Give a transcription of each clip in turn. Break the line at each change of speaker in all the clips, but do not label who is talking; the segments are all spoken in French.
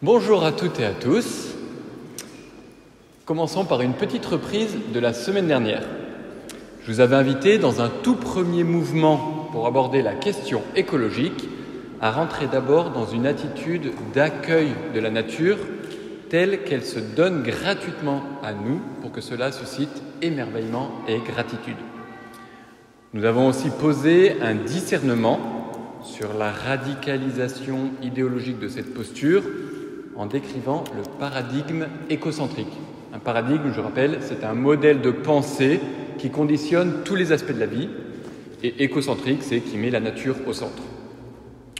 Bonjour à toutes et à tous. Commençons par une petite reprise de la semaine dernière. Je vous avais invité dans un tout premier mouvement pour aborder la question écologique à rentrer d'abord dans une attitude d'accueil de la nature telle qu'elle se donne gratuitement à nous pour que cela suscite émerveillement et gratitude. Nous avons aussi posé un discernement sur la radicalisation idéologique de cette posture en décrivant le paradigme écocentrique. Un paradigme, je rappelle, c'est un modèle de pensée qui conditionne tous les aspects de la vie, et écocentrique, c'est qui met la nature au centre.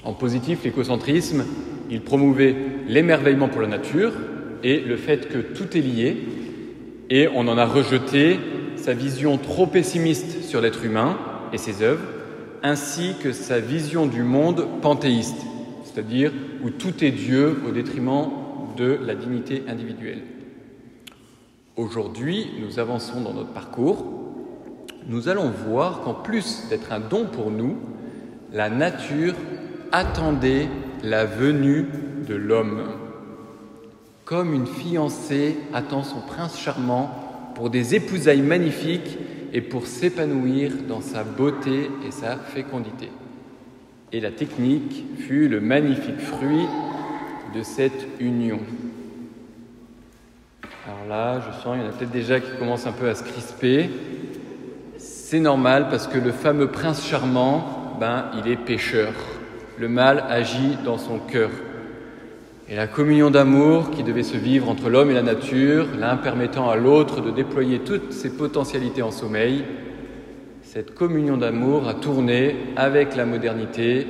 En positif, l'écocentrisme, il promouvait l'émerveillement pour la nature et le fait que tout est lié, et on en a rejeté sa vision trop pessimiste sur l'être humain et ses œuvres, ainsi que sa vision du monde panthéiste, c'est-à-dire où tout est Dieu au détriment de la dignité individuelle. Aujourd'hui, nous avançons dans notre parcours. Nous allons voir qu'en plus d'être un don pour nous, la nature attendait la venue de l'homme. Comme une fiancée attend son prince charmant pour des épousailles magnifiques et pour s'épanouir dans sa beauté et sa fécondité. Et la technique fut le magnifique fruit de cette union. Alors là, je sens, il y en a peut-être déjà qui commencent un peu à se crisper. C'est normal parce que le fameux prince charmant, il est pécheur. Le mal agit dans son cœur. Et la communion d'amour qui devait se vivre entre l'homme et la nature, l'un permettant à l'autre de déployer toutes ses potentialités en sommeil, cette communion d'amour a tourné avec la modernité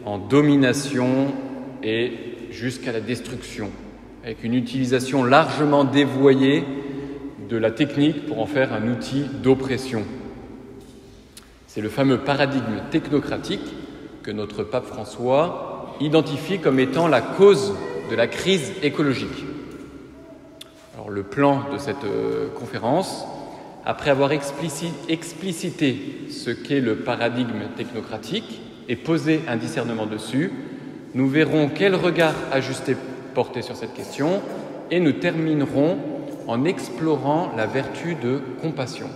en domination et jusqu'à la destruction, avec une utilisation largement dévoyée de la technique pour en faire un outil d'oppression. C'est le fameux paradigme technocratique que notre pape François identifie comme étant la cause de la crise écologique. Alors, le plan de cette conférence, après avoir explicité ce qu'est le paradigme technocratique et posé un discernement dessus, nous verrons quel regard ajusté porter sur cette question et nous terminerons en explorant la vertu de compassion.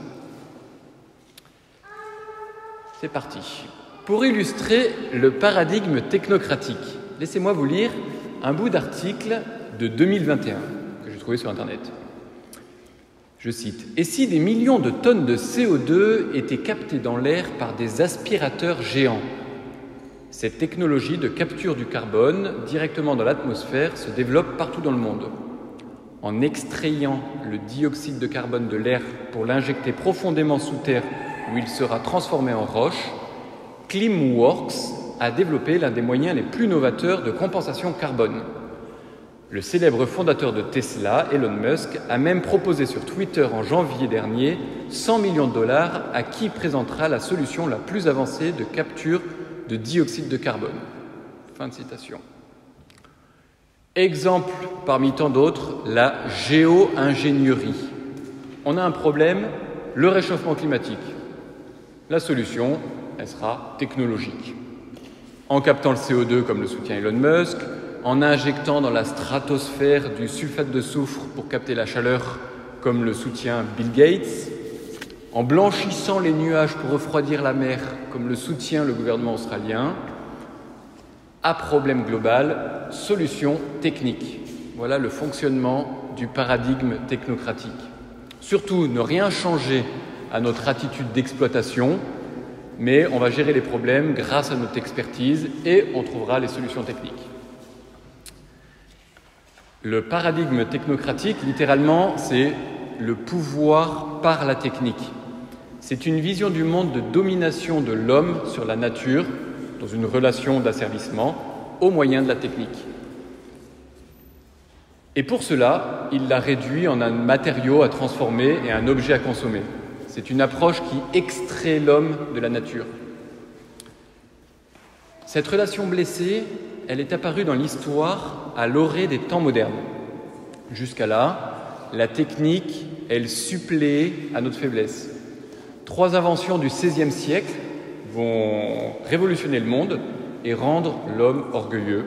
C'est parti. Pour illustrer le paradigme technocratique, laissez-moi vous lire un bout d'article de 2021 que j'ai trouvé sur Internet. Je cite « Et si des millions de tonnes de CO2 étaient captées dans l'air par des aspirateurs géants ? Cette technologie de capture du carbone directement dans l'atmosphère se développe partout dans le monde. En extrayant le dioxyde de carbone de l'air pour l'injecter profondément sous terre où il sera transformé en roche, Climeworks a développé l'un des moyens les plus novateurs de compensation carbone. Le célèbre fondateur de Tesla, Elon Musk, a même proposé sur Twitter en janvier dernier 100 millions de dollars à qui présentera la solution la plus avancée de capture de dioxyde de carbone. » Fin de citation. Exemple parmi tant d'autres, la géo-ingénierie. On a un problème, le réchauffement climatique. La solution, elle sera technologique. En captant le CO2 comme le soutient Elon Musk, en injectant dans la stratosphère du sulfate de soufre pour capter la chaleur comme le soutient Bill Gates, en blanchissant les nuages pour refroidir la mer comme le soutient le gouvernement australien. À problème global, solution technique. Voilà le fonctionnement du paradigme technocratique. Surtout, ne rien changer à notre attitude d'exploitation, mais on va gérer les problèmes grâce à notre expertise et on trouvera les solutions techniques. Le paradigme technocratique, littéralement, c'est le pouvoir par la technique. C'est une vision du monde de domination de l'homme sur la nature, dans une relation d'asservissement, au moyen de la technique. Et pour cela, il l'a réduit en un matériau à transformer et un objet à consommer. C'est une approche qui extrait l'homme de la nature. Cette relation blessée, elle est apparue dans l'histoire à l'orée des temps modernes. Jusqu'à là, la technique, elle suppléait à notre faiblesse. 3 inventions du XVIe siècle vont révolutionner le monde et rendre l'homme orgueilleux.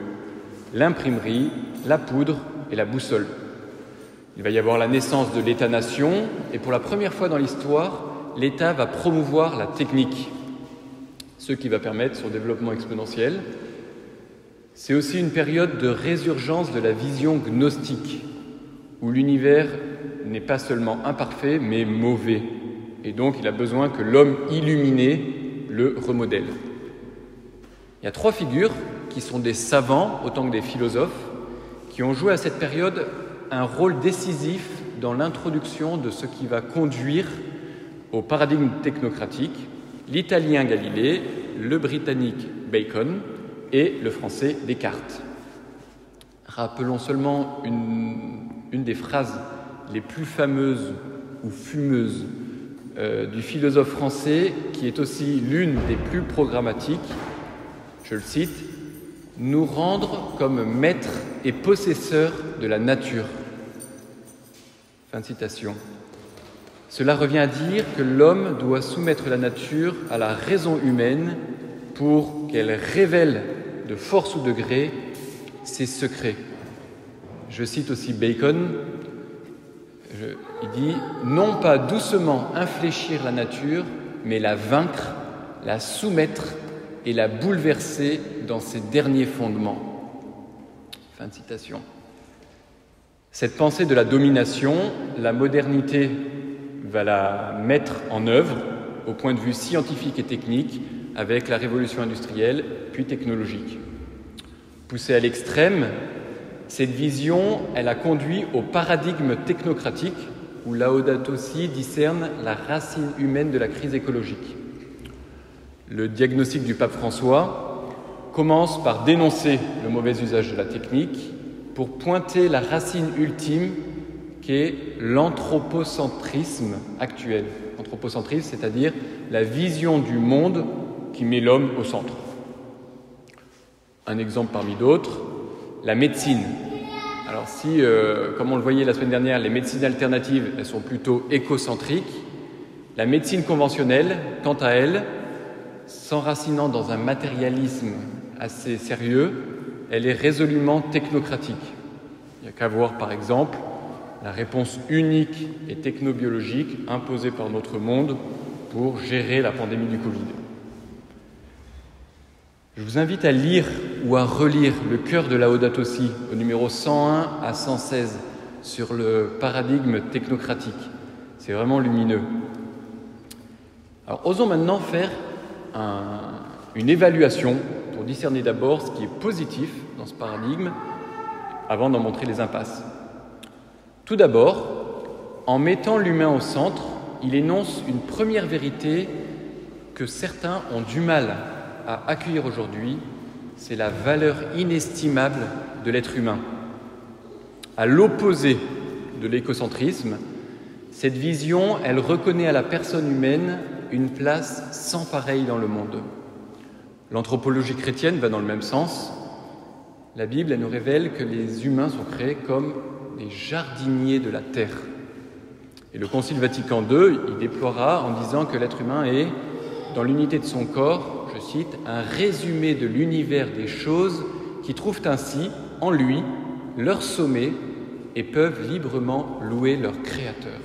L'imprimerie, la poudre et la boussole. Il va y avoir la naissance de l'État-nation, et pour la première fois dans l'histoire, l'État va promouvoir la technique, ce qui va permettre son développement exponentiel. C'est aussi une période de résurgence de la vision gnostique, où l'univers n'est pas seulement imparfait, mais mauvais. Et donc, il a besoin que l'homme illuminé le remodèle. Il y a 3 figures qui sont des savants, autant que des philosophes, qui ont joué à cette période un rôle décisif dans l'introduction de ce qui va conduire au paradigme technocratique, l'italien Galilée, le britannique Bacon et le français Descartes. Rappelons seulement une des phrases les plus fameuses ou fumeuses du philosophe français, qui est aussi l'une des plus programmatiques. Je le cite: « Nous rendre comme maîtres et possesseurs de la nature. » Fin de citation. Cela revient à dire que l'homme doit soumettre la nature à la raison humaine pour qu'elle révèle de force ou de gré ses secrets. Je cite aussi Bacon, il dit « Non pas doucement infléchir la nature, mais la vaincre, la soumettre et la bouleverser dans ses derniers fondements. » Fin de citation. Cette pensée de la domination, la modernité va la mettre en œuvre au point de vue scientifique et technique avec la révolution industrielle puis technologique. Poussée à l'extrême, cette vision, elle a conduit au paradigme technocratique où Laudato Si discerne la racine humaine de la crise écologique. Le diagnostic du pape François commence par dénoncer le mauvais usage de la technique pour pointer la racine ultime qu'est l'anthropocentrisme actuel. Anthropocentrisme, c'est-à-dire la vision du monde qui met l'homme au centre. Un exemple parmi d'autres, la médecine. Alors si, comme on le voyait la semaine dernière, les médecines alternatives, elles sont plutôt écocentriques, la médecine conventionnelle, quant à elle, s'enracinant dans un matérialisme assez sérieux, elle est résolument technocratique. Il n'y a qu'à voir, par exemple, la réponse unique et technobiologique imposée par notre monde pour gérer la pandémie du Covid. Je vous invite à lire ou à relire le cœur de Laudato Si, au numéro 101 à 116, sur le paradigme technocratique. C'est vraiment lumineux. Alors, osons maintenant faire une évaluation pour discerner d'abord ce qui est positif dans ce paradigme avant d'en montrer les impasses. Tout d'abord, en mettant l'humain au centre, il énonce une première vérité que certains ont du mal à accueillir aujourd'hui, c'est la valeur inestimable de l'être humain. À l'opposé de l'écocentrisme, cette vision, elle reconnaît à la personne humaine une place sans pareille dans le monde. L'anthropologie chrétienne va dans le même sens. La Bible, elle nous révèle que les humains sont créés comme des jardiniers de la terre. Et le Concile Vatican II, il déploiera en disant que l'être humain est, dans l'unité de son corps, je cite, un résumé de l'univers des choses qui trouvent ainsi, en lui, leur sommet et peuvent librement louer leur Créateur.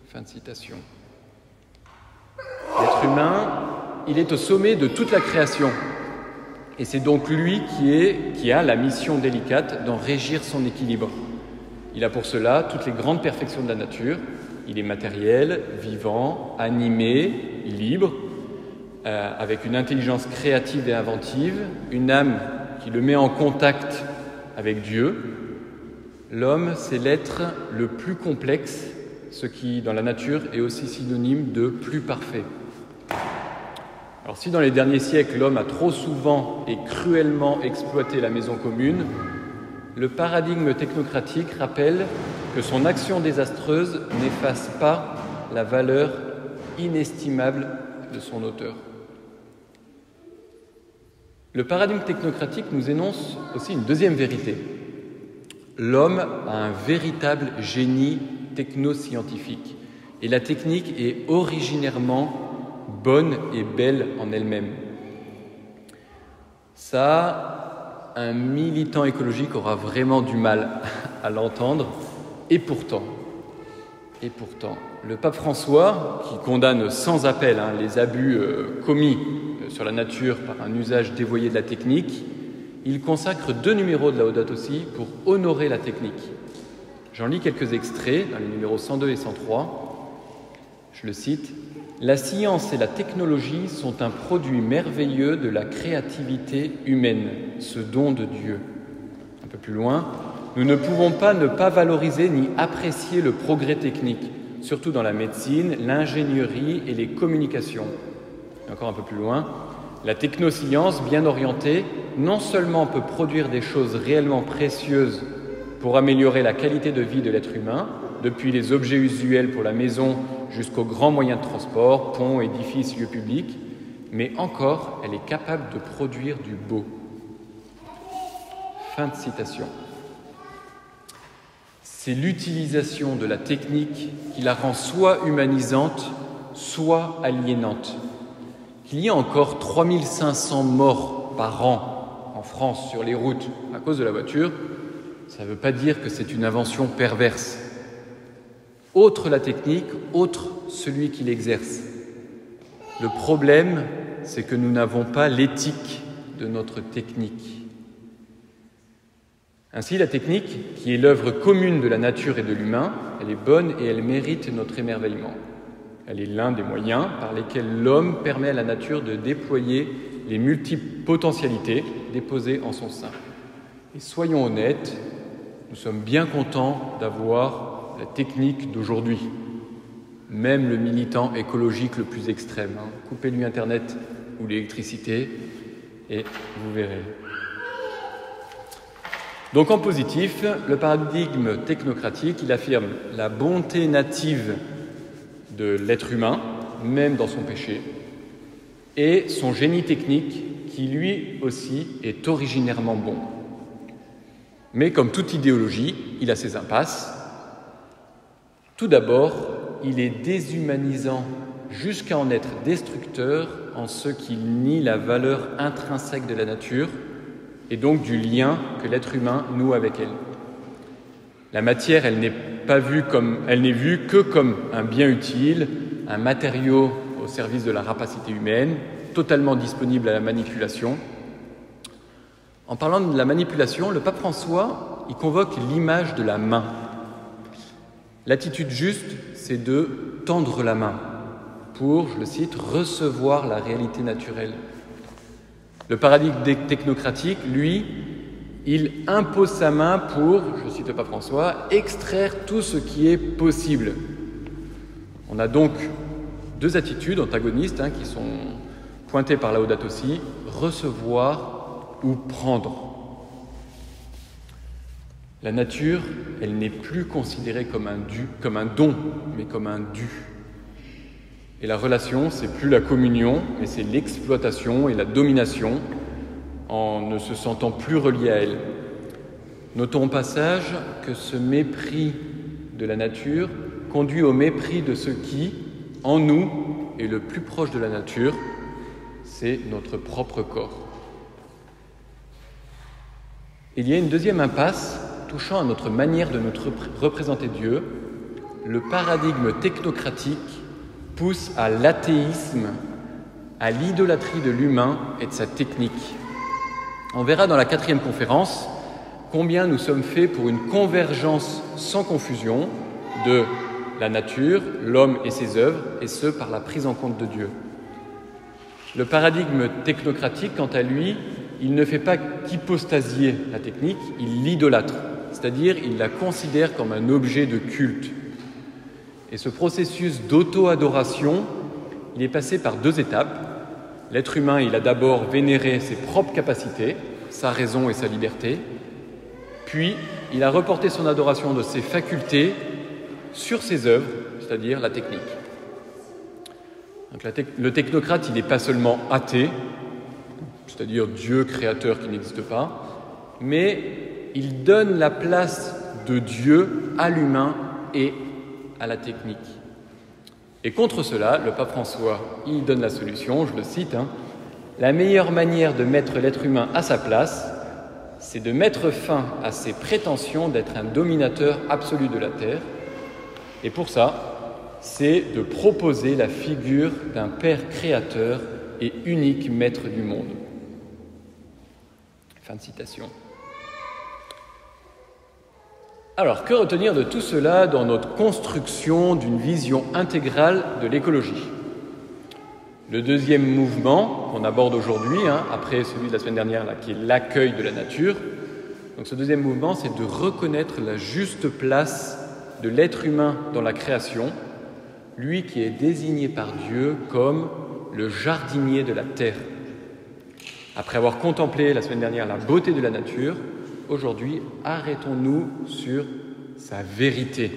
Fin de citation. L'être humain, il est au sommet de toute la création. Et c'est donc lui qui a la mission délicate d'en régir son équilibre. Il a pour cela toutes les grandes perfections de la nature. Il est matériel, vivant, animé, libre, avec une intelligence créative et inventive, une âme qui le met en contact avec Dieu. L'homme, c'est l'être le plus complexe, ce qui, dans la nature, est aussi synonyme de plus parfait. Alors si dans les derniers siècles, l'homme a trop souvent et cruellement exploité la maison commune, le paradigme technocratique rappelle que son action désastreuse n'efface pas la valeur inestimable de son auteur. Le paradigme technocratique nous énonce aussi une deuxième vérité. L'homme a un véritable génie technoscientifique et la technique est originairement bonne et belle en elle-même. Ça, un militant écologique aura vraiment du mal à l'entendre. Et pourtant, le pape François, qui condamne sans appel les abus commis sur la nature par un usage dévoyé de la technique, il consacre 2 numéros de Laudato Si pour honorer la technique. J'en lis quelques extraits dans les numéros 102 et 103. Je le cite. « La science et la technologie sont un produit merveilleux de la créativité humaine, ce don de Dieu. » Un peu plus loin. « Nous ne pouvons pas ne pas valoriser ni apprécier le progrès technique, surtout dans la médecine, l'ingénierie et les communications. » Et encore un peu plus loin. « La technoscience, bien orientée, non seulement peut produire des choses réellement précieuses pour améliorer la qualité de vie de l'être humain, depuis les objets usuels pour la maison jusqu'aux grands moyens de transport, ponts, édifices, lieux publics, mais encore, elle est capable de produire du beau. » Fin de citation. C'est l'utilisation de la technique qui la rend soit humanisante, soit aliénante. Qu'il y ait encore 3500 morts par an en France sur les routes à cause de la voiture, ça ne veut pas dire que c'est une invention perverse. Autre la technique, autre celui qui l'exerce. Le problème, c'est que nous n'avons pas l'éthique de notre technique. Ainsi, la technique, qui est l'œuvre commune de la nature et de l'humain, elle est bonne et elle mérite notre émerveillement. Elle est l'un des moyens par lesquels l'homme permet à la nature de déployer les multiples potentialités déposées en son sein. Et soyons honnêtes, nous sommes bien contents d'avoir la technique d'aujourd'hui. Même le militant écologique le plus extrême. Coupez-lui Internet ou l'électricité et vous verrez. Donc en positif, le paradigme technocratique, il affirme la bonté native de l'être humain, même dans son péché, et son génie technique qui lui aussi est originairement bon. Mais comme toute idéologie, il a ses impasses. Tout d'abord, il est déshumanisant jusqu'à en être destructeur en ce qu'il nie la valeur intrinsèque de la nature et donc du lien que l'être humain noue avec elle. La matière, elle n'est vue que comme un bien utile, un matériau au service de la rapacité humaine, totalement disponible à la manipulation. En parlant de la manipulation, le pape François, il convoque l'image de la main. L'attitude juste, c'est de tendre la main pour, je le cite, recevoir la réalité naturelle. Le paradigme technocratique, lui, il impose sa main pour, je cite le pape François, extraire tout ce qui est possible. On a donc 2 attitudes antagonistes qui sont pointées par Laudato Si, recevoir ou prendre. La nature, elle n'est plus considérée comme un don, mais comme un dû. Et la relation, c'est plus la communion, mais c'est l'exploitation et la domination, en ne se sentant plus relié à elle. Notons au passage que ce mépris de la nature conduit au mépris de ce qui, en nous, est le plus proche de la nature, c'est notre propre corps. Il y a une deuxième impasse touchant à notre manière de nous représenter Dieu. Le paradigme technocratique pousse à l'athéisme, à l'idolâtrie de l'humain et de sa technique. On verra dans la 4e conférence combien nous sommes faits pour une convergence sans confusion de la nature, l'homme et ses œuvres, et ce par la prise en compte de Dieu. Le paradigme technocratique, quant à lui, il ne fait pas qu'hypostasier la technique, il l'idolâtre, c'est-à-dire il la considère comme un objet de culte. Et ce processus d'auto-adoration, il est passé par 2 étapes. L'être humain, il a d'abord vénéré ses propres capacités, sa raison et sa liberté, puis il a reporté son adoration de ses facultés sur ses œuvres, c'est-à-dire la technique. Donc le technocrate, il n'est pas seulement athée, c'est-à-dire Dieu créateur qui n'existe pas, mais il donne la place de Dieu à l'humain et à la technique. Et contre cela, le pape François, il donne la solution, je le cite, la meilleure manière de mettre l'être humain à sa place, c'est de mettre fin à ses prétentions d'être un dominateur absolu de la terre. Et pour ça, c'est de proposer la figure d'un Père créateur et unique maître du monde. Fin de citation. Alors, que retenir de tout cela dans notre construction d'une vision intégrale de l'écologie ? Le deuxième mouvement qu'on aborde aujourd'hui, après celui de la semaine dernière, qui est l'accueil de la nature. Donc, ce deuxième mouvement, c'est de reconnaître la juste place de l'être humain dans la création, lui qui est désigné par Dieu comme le jardinier de la terre. Après avoir contemplé la semaine dernière la beauté de la nature, aujourd'hui, arrêtons-nous sur sa vérité.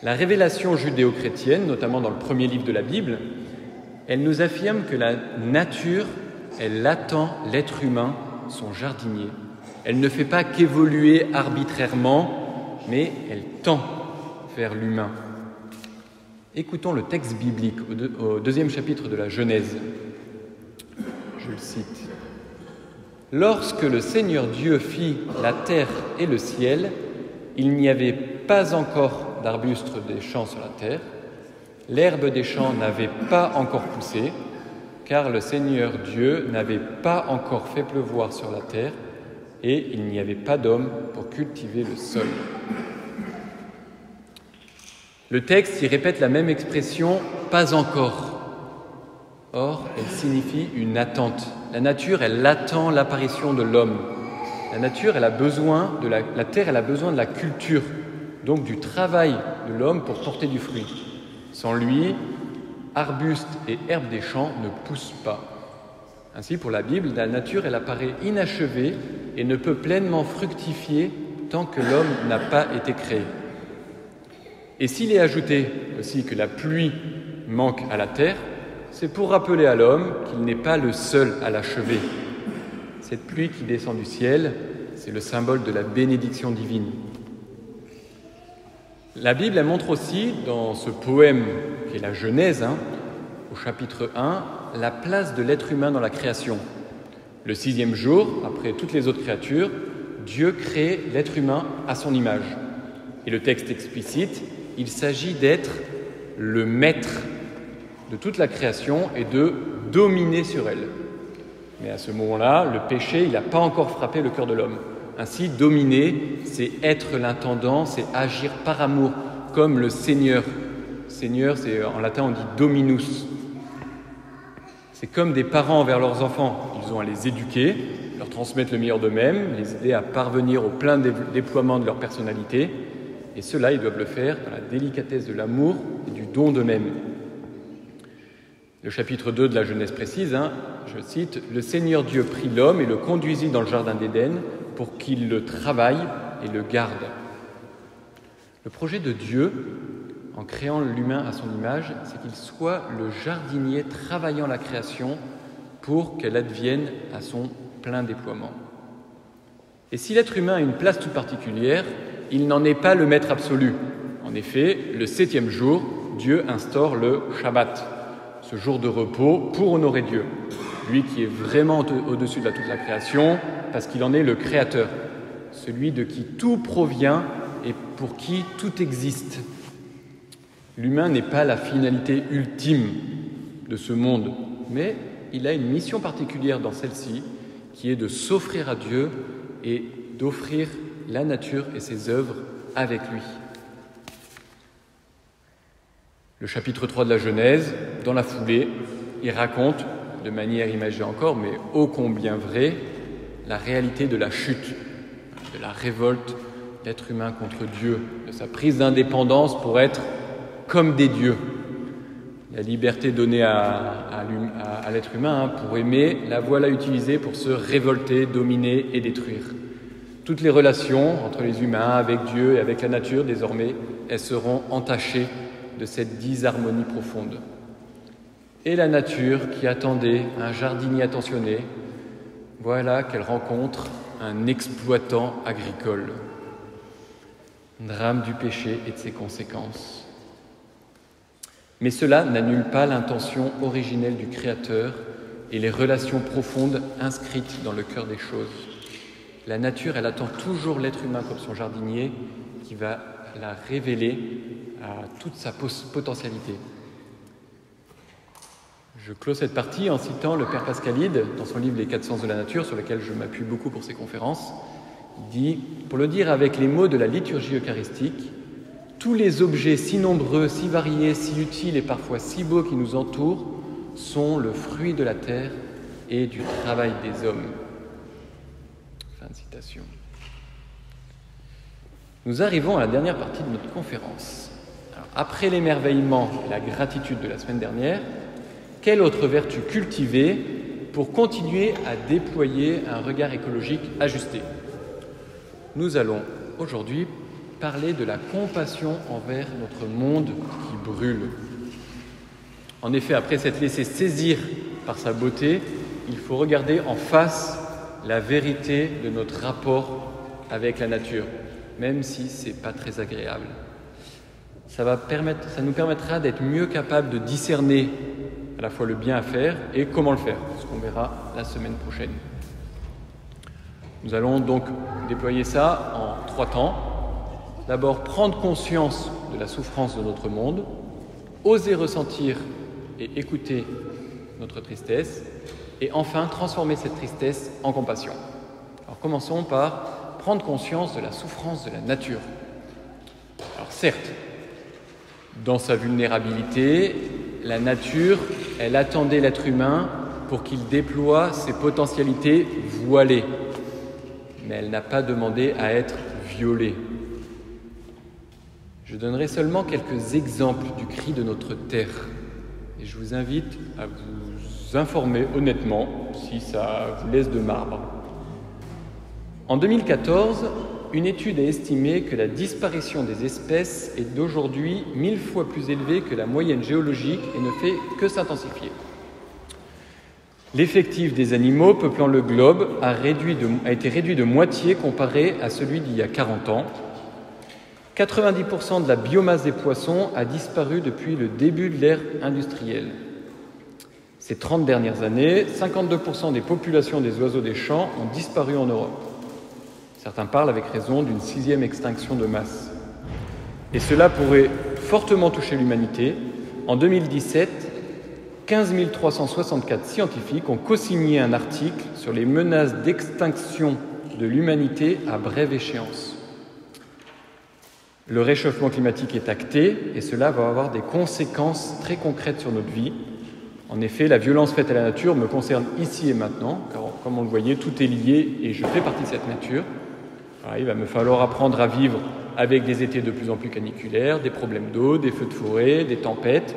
La révélation judéo-chrétienne, notamment dans le premier livre de la Bible, elle nous affirme que la nature, elle attend l'être humain, son jardinier. Elle ne fait pas qu'évoluer arbitrairement, mais elle tend vers l'humain. Écoutons le texte biblique au deuxième chapitre de la Genèse. Je le cite. « Lorsque le Seigneur Dieu fit la terre et le ciel, il n'y avait pas encore d'arbustes des champs sur la terre, l'herbe des champs n'avait pas encore poussé, car le Seigneur Dieu n'avait pas encore fait pleuvoir sur la terre, et il n'y avait pas d'homme pour cultiver le sol. » Le texte y répète la même expression « pas encore ». Or, elle signifie une attente. La nature, elle attend l'apparition de l'homme. La nature, elle a besoin de la terre, elle a besoin de la culture, donc du travail de l'homme pour porter du fruit. Sans lui, arbustes et herbes des champs ne poussent pas. Ainsi, pour la Bible, la nature, elle apparaît inachevée et ne peut pleinement fructifier tant que l'homme n'a pas été créé. Et s'il est ajouté aussi que la pluie manque à la terre, c'est pour rappeler à l'homme qu'il n'est pas le seul à l'achever. Cette pluie qui descend du ciel, c'est le symbole de la bénédiction divine. La Bible, elle montre aussi, dans ce poème qui est la Genèse, au chapitre 1, la place de l'être humain dans la création. Le 6e jour, après toutes les autres créatures, Dieu crée l'être humain à son image. Et le texte explicite, il s'agit d'être le maître de toute la création et de dominer sur elle. Mais à ce moment-là, le péché, il n'a pas encore frappé le cœur de l'homme. Ainsi, dominer, c'est être l'intendant, c'est agir par amour, comme le Seigneur. Seigneur, c'est, en latin, on dit dominus. C'est comme des parents envers leurs enfants. Ils ont à les éduquer, leur transmettre le meilleur d'eux-mêmes, les aider à parvenir au plein déploiement de leur personnalité. Et cela, ils doivent le faire dans la délicatesse de l'amour et du don d'eux-mêmes. Le chapitre 2 de la Genèse précise, je cite, « Le Seigneur Dieu prit l'homme et le conduisit dans le jardin d'Éden pour qu'il le travaille et le garde. » Le projet de Dieu, en créant l'humain à son image, c'est qu'il soit le jardinier travaillant la création pour qu'elle advienne à son plein déploiement. Et si l'être humain a une place toute particulière, il n'en est pas le maître absolu. En effet, le 7e jour, Dieu instaure le Shabbat, ce jour de repos pour honorer Dieu, lui qui est vraiment au-dessus de toute la création, parce qu'il en est le créateur, celui de qui tout provient et pour qui tout existe. L'humain n'est pas la finalité ultime de ce monde, mais il a une mission particulière dans celle-ci, qui est de s'offrir à Dieu et d'offrir la nature et ses œuvres avec lui. Le chapitre 3 de la Genèse, dans la foulée, il raconte, de manière imagée encore, mais ô combien vraie, la réalité de la chute, de la révolte d'être humain contre Dieu, de sa prise d'indépendance pour être comme des dieux. La liberté donnée à l'être humain pour aimer, la voilà utilisée pour se révolter, dominer et détruire. Toutes les relations entre les humains, avec Dieu et avec la nature, désormais, elles seront entachées de cette disharmonie profonde. Et la nature, qui attendait un jardinier attentionné, voilà qu'elle rencontre un exploitant agricole. Drame du péché et de ses conséquences. Mais cela n'annule pas l'intention originelle du Créateur et les relations profondes inscrites dans le cœur des choses. La nature, elle attend toujours l'être humain comme son jardinier qui va la révéler à toute sa potentialité. Je clôt cette partie en citant le Père Pascalide dans son livre « Les 4 sens de la nature » sur lequel je m'appuie beaucoup pour ses conférences. Il dit, pour le dire avec les mots de la liturgie eucharistique, « Tous les objets si nombreux, si variés, si utiles et parfois si beaux qui nous entourent sont le fruit de la terre et du travail des hommes. » Fin de citation. Nous arrivons à la dernière partie de notre conférence. Alors, après l'émerveillement et la gratitude de la semaine dernière, quelle autre vertu cultiver pour continuer à déployer un regard écologique ajusté? Nous allons aujourd'hui parler de la compassion envers notre monde qui brûle. En effet, après s'être laissé saisir par sa beauté, il faut regarder en face la vérité de notre rapport avec la nature, même si ce n'est pas très agréable. Ça nous permettra d'être mieux capables de discerner à la fois le bien à faire et comment le faire, ce qu'on verra la semaine prochaine. Nous allons donc déployer ça en 3 temps. D'abord, prendre conscience de la souffrance de notre monde, oser ressentir et écouter notre tristesse, et enfin transformer cette tristesse en compassion. Alors commençons par prendre conscience de la souffrance de la nature. Alors certes, dans sa vulnérabilité, la nature, elle attendait l'être humain pour qu'il déploie ses potentialités voilées, mais elle n'a pas demandé à être violée. Je donnerai seulement quelques exemples du cri de notre terre, et je vous invite à vous informer honnêtement si ça vous laisse de marbre. En 2014, une étude a estimé que la disparition des espèces est d'aujourd'hui 1000 fois plus élevée que la moyenne géologique et ne fait que s'intensifier. L'effectif des animaux peuplant le globe a été réduit de moitié comparé à celui d'il y a 40 ans. 90% de la biomasse des poissons a disparu depuis le début de l'ère industrielle. Ces 30 dernières années, 52% des populations des oiseaux des champs ont disparu en Europe. Certains parlent avec raison d'une 6e extinction de masse. Et cela pourrait fortement toucher l'humanité. En 2017, 15 364 scientifiques ont co-signé un article sur les menaces d'extinction de l'humanité à brève échéance. Le réchauffement climatique est acté et cela va avoir des conséquences très concrètes sur notre vie. En effet, la violence faite à la nature me concerne ici et maintenant, car comme on le voyait, tout est lié et je fais partie de cette nature. Alors, il va me falloir apprendre à vivre avec des étés de plus en plus caniculaires, des problèmes d'eau, des feux de forêt, des tempêtes,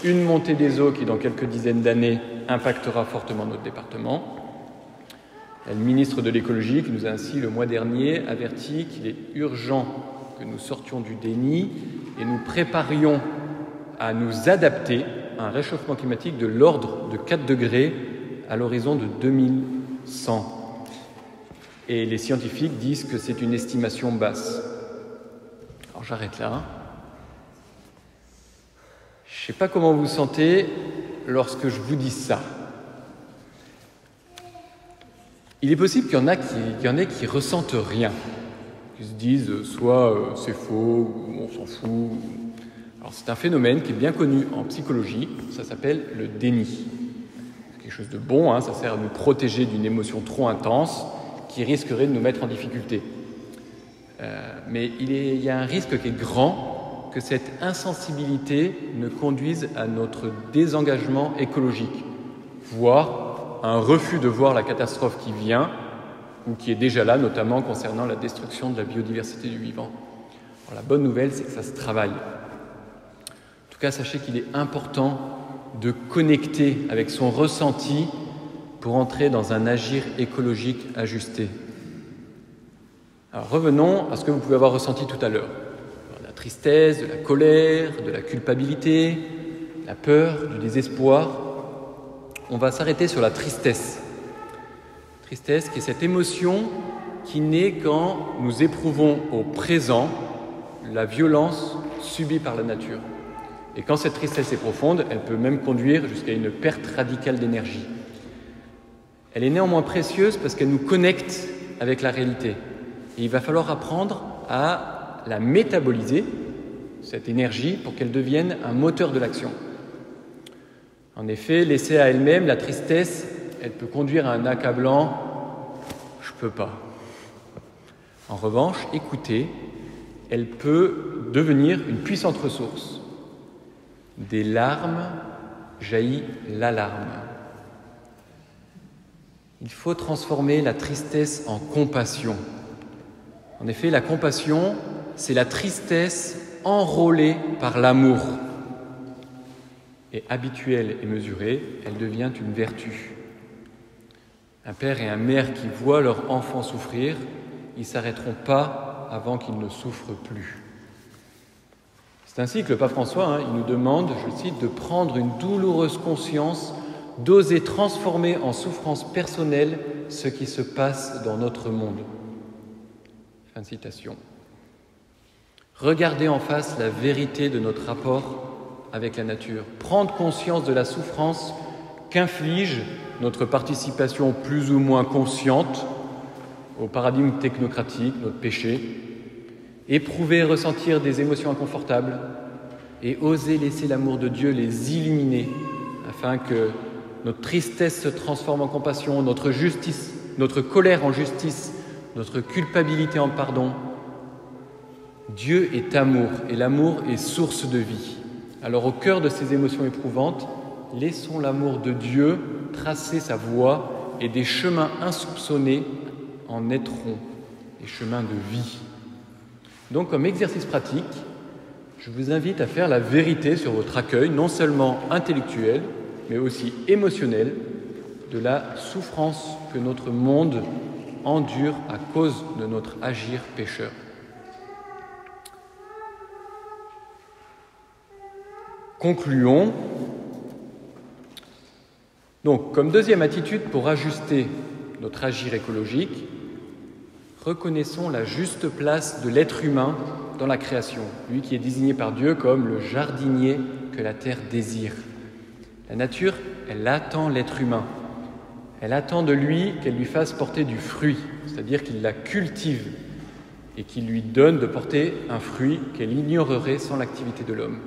une montée des eaux qui, dans quelques dizaines d'années, impactera fortement notre département. Le ministre de l'écologie, qui nous a ainsi, le mois dernier, averti qu'il est urgent que nous sortions du déni et nous préparions à nous adapter à un réchauffement climatique de l'ordre de 4 degrés à l'horizon de 2100. Et les scientifiques disent que c'est une estimation basse. Alors j'arrête là. Je ne sais pas comment vous vous sentez lorsque je vous dis ça. Il est possible qu'il y en ait qui ressentent rien, qui se disent soit c'est faux, ou on s'en fout. Alors c'est un phénomène qui est bien connu en psychologie, ça s'appelle le déni. C'est quelque chose de bon, ça sert à nous protéger d'une émotion trop intense qui risquerait de nous mettre en difficulté. Mais il y a un risque qui est grand que cette insensibilité ne conduise à notre désengagement écologique, voire à un refus de voir la catastrophe qui vient ou qui est déjà là, notamment concernant la destruction de la biodiversité du vivant. Alors, la bonne nouvelle, c'est que ça se travaille. En tout cas, sachez qu'il est important de connecter avec son ressenti pour entrer dans un agir écologique ajusté. Alors revenons à ce que vous pouvez avoir ressenti tout à l'heure. De la tristesse, de la colère, de la culpabilité, de la peur, du désespoir. On va s'arrêter sur la tristesse. Tristesse qui est cette émotion qui naît quand nous éprouvons au présent la violence subie par la nature. Et quand cette tristesse est profonde, elle peut même conduire jusqu'à une perte radicale d'énergie. Elle est néanmoins précieuse parce qu'elle nous connecte avec la réalité. Et il va falloir apprendre à la métaboliser, cette énergie, pour qu'elle devienne un moteur de l'action. En effet, laissée à elle-même, la tristesse, elle peut conduire à un accablant « je peux pas ». En revanche, écoutez, elle peut devenir une puissante ressource. Des larmes jaillit l'alarme. Il faut transformer la tristesse en compassion. En effet, la compassion, c'est la tristesse enrôlée par l'amour. Et habituelle et mesurée, elle devient une vertu. Un père et une mère qui voient leur enfant souffrir, ils ne s'arrêteront pas avant qu'il ne souffre plus. C'est ainsi que le pape François, il nous demande, je cite, de prendre une douloureuse conscience, d'oser transformer en souffrance personnelle ce qui se passe dans notre monde. Fin de citation. Regardez en face la vérité de notre rapport avec la nature. Prendre conscience de la souffrance qu'inflige notre participation plus ou moins consciente au paradigme technocratique, notre péché. Éprouver et ressentir des émotions inconfortables et oser laisser l'amour de Dieu les illuminer afin que notre tristesse se transforme en compassion, notre colère en justice, notre culpabilité en pardon. Dieu est amour et l'amour est source de vie. Alors au cœur de ces émotions éprouvantes, laissons l'amour de Dieu tracer sa voie et des chemins insoupçonnés en naîtront, des chemins de vie. Donc comme exercice pratique, je vous invite à faire la vérité sur votre accueil, non seulement intellectuel, mais aussi émotionnel, de la souffrance que notre monde endure à cause de notre agir pécheur. Concluons. Donc, comme deuxième attitude pour ajuster notre agir écologique, reconnaissons la juste place de l'être humain dans la création, lui qui est désigné par Dieu comme le jardinier que la terre désire. La nature, elle attend l'être humain. Elle attend de lui qu'elle lui fasse porter du fruit, c'est-à-dire qu'il la cultive et qu'il lui donne de porter un fruit qu'elle ignorerait sans l'activité de l'homme.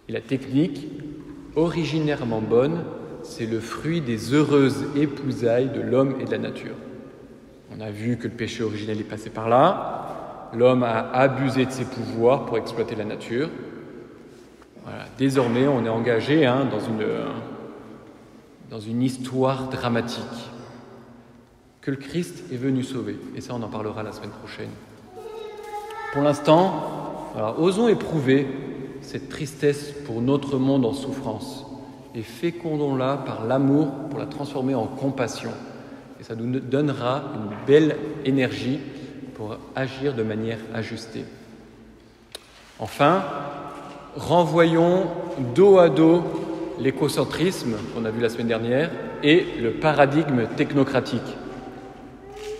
Et la technique, originairement bonne, c'est le fruit des heureuses épousailles de l'homme et de la nature. On a vu que le péché originel est passé par là. L'homme a abusé de ses pouvoirs pour exploiter la nature. Voilà. Désormais, on est engagé dans une histoire dramatique que le Christ est venu sauver. Et ça, on en parlera la semaine prochaine. Pour l'instant, osons éprouver cette tristesse pour notre monde en souffrance et fécondons-la par l'amour pour la transformer en compassion. Et ça nous donnera une belle énergie pour agir de manière ajustée. Enfin, renvoyons dos à dos l'écocentrisme qu'on a vu la semaine dernière et le paradigme technocratique.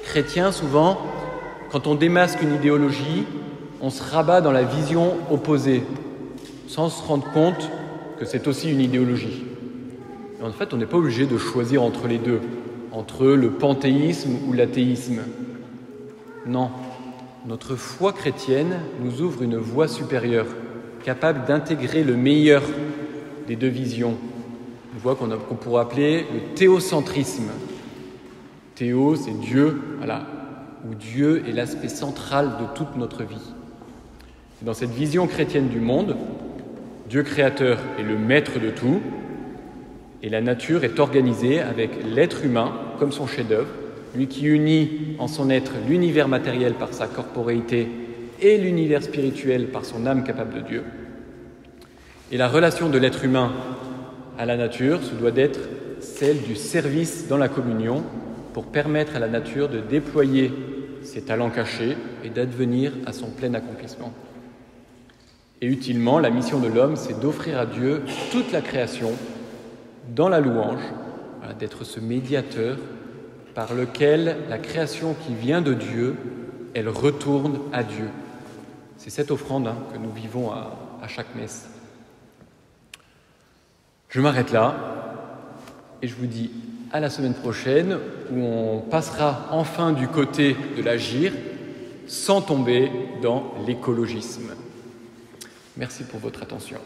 Chrétiens, souvent, quand on démasque une idéologie, on se rabat dans la vision opposée, sans se rendre compte que c'est aussi une idéologie. Et en fait, on n'est pas obligé de choisir entre les deux, entre le panthéisme ou l'athéisme. Non, notre foi chrétienne nous ouvre une voie supérieure, capable d'intégrer le meilleur des deux visions. Une voie qu'on pourrait appeler le théocentrisme. Théo, c'est Dieu, où Dieu est l'aspect central de toute notre vie. Et dans cette vision chrétienne du monde, Dieu créateur est le maître de tout, et la nature est organisée avec l'être humain comme son chef-d'œuvre, lui qui unit en son être l'univers matériel par sa corporéité et l'univers spirituel par son âme capable de Dieu. Et la relation de l'être humain à la nature, ce doit être celle du service dans la communion pour permettre à la nature de déployer ses talents cachés et d'advenir à son plein accomplissement. Et utilement, la mission de l'homme, c'est d'offrir à Dieu toute la création dans la louange, d'être ce médiateur par lequel la création qui vient de Dieu, elle retourne à Dieu. C'est cette offrande que nous vivons à chaque messe. Je m'arrête là et je vous dis à la semaine prochaine où on passera enfin du côté de l'agir sans tomber dans l'écologisme. Merci pour votre attention.